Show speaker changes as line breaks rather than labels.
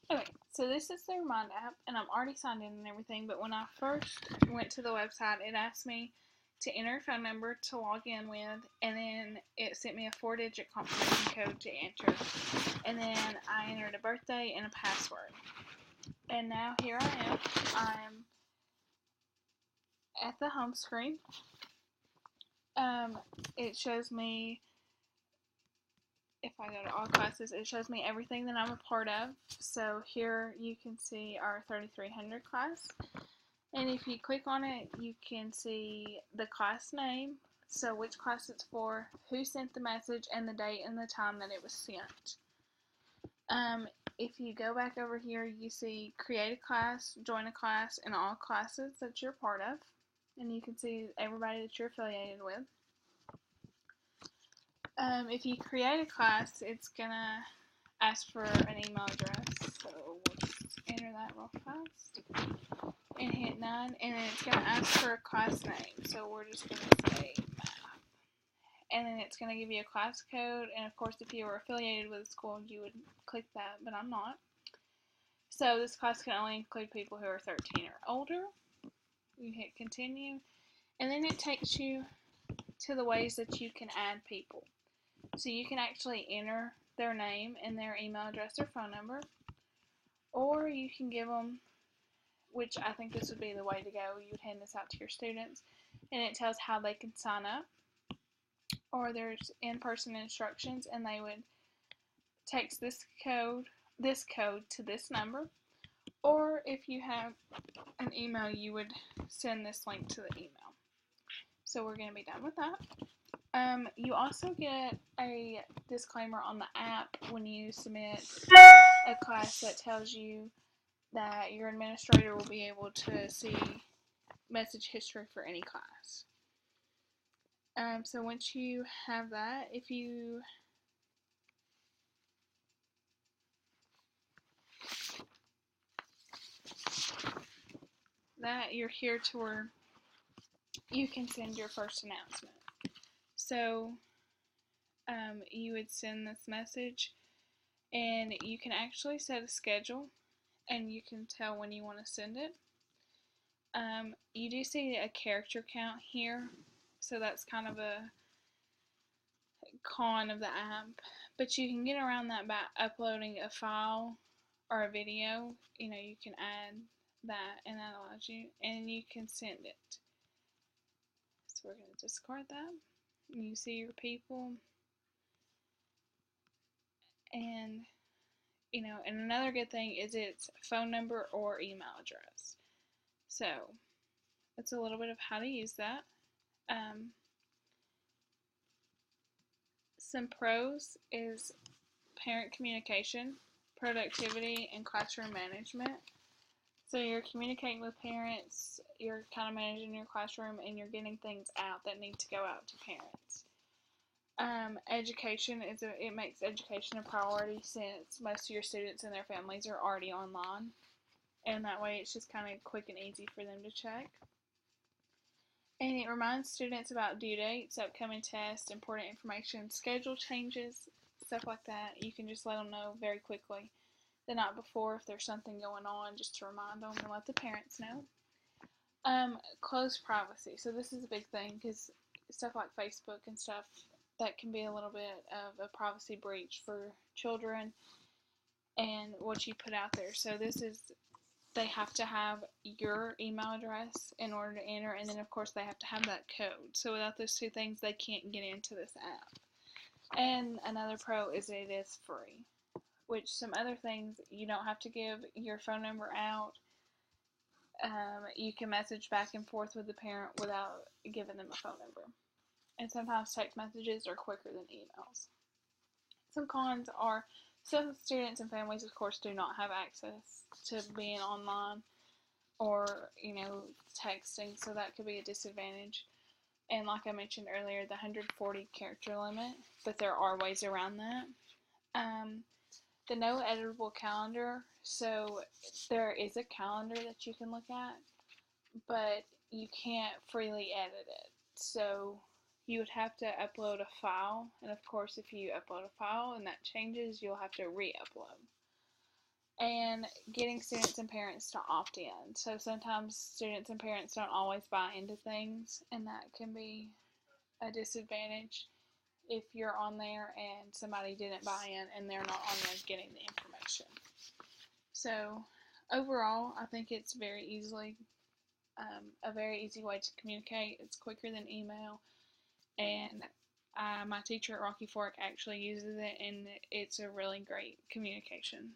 Okay, so this is the Remind app, and I'm already signed in and everything, but when I first went to the website, it asked me to enter a phone number to log in with, and then it sent me a 4-digit confirmation code to enter, and then I entered a birthday and a password. And now here I am. I'm at the home screen. Um, it shows me, if I go to all classes, it shows me everything that I'm a part of. So here you can see our 3300 class. And if you click on it, you can see the class name, so which class it's for, who sent the message, and the date and the time that it was sent. If you go back over here, you see create a class, join a class, and all classes that you're part of. And you can see everybody that you're affiliated with. If you create a class, it's going to ask for an email address. So we'll just enter that real fast and hit 9, and then it's going to ask for a class name. So we're just going to say math. And then it's going to give you a class code, and of course if you were affiliated with a school you would click that, but I'm not. So this class can only include people who are 13 or older. You hit continue, and then it takes you to the ways that you can add people. So you can actually enter their name and their email address or phone number, or you can give them, which I think this would be the way to go. You would hand this out to your students, and it tells how they can sign up, or there's in-person instructions, and they would text this code to this number, or if you have an email, you would send this link to the email. So we're going to be done with that. You also get a disclaimer on the app when you submit a class that tells you that your administrator will be able to see message history for any class. So once you have that, if you you're here to where you can send your first announcement. So you would send this message, and you can actually set a schedule, and you can tell when you want to send it. You do see a character count here, so that's kind of a con of the app, but you can get around that by uploading a file or a video. You can add that, and that allows you, and you can send it. So we're going to discard that. You see your people, and and another good thing is it's phone number or email address. So that's a little bit of how to use that. Some pros is parent communication, productivity, and classroom management. So you're communicating with parents, you're kind of managing your classroom, and you're getting things out that need to go out to parents. Education it makes education a priority since most of your students and their families are already online, and that way it's just kind of quick and easy for them to check. And it reminds students about due dates, upcoming tests, important information, schedule changes, stuff like that. You can just let them know very quickly the night before if there's something going on, just to remind them and let the parents know. Close privacy. So this is a big thing because stuff like Facebook and stuff, that can be a little bit of a privacy breach for children and what you put out there. So they have to have your email address in order to enter, and then of course they have to have that code. So without those two things, they can't get into this app. And another pro is it is free, which some other things, you don't have to give your phone number out. You can message back and forth with the parent without giving them a phone number. And sometimes text messages are quicker than emails. Some cons are some students and families, of course, do not have access to being online or texting, so that could be a disadvantage. And like I mentioned earlier, the 140 character limit, but there are ways around that. The no editable calendar, so there is a calendar that you can look at, but you can't freely edit it. So you would have to upload a file, and of course if you upload a file and that changes, you'll have to re-upload. and getting students and parents to opt in. So sometimes students and parents don't always buy into things, and that can be a disadvantage if you're on there and somebody didn't buy in and they're not on there getting the information. So overall, I think it's a very easy way to communicate. It's quicker than email, and my teacher at Rocky Fork actually uses it, and it's a really great communication.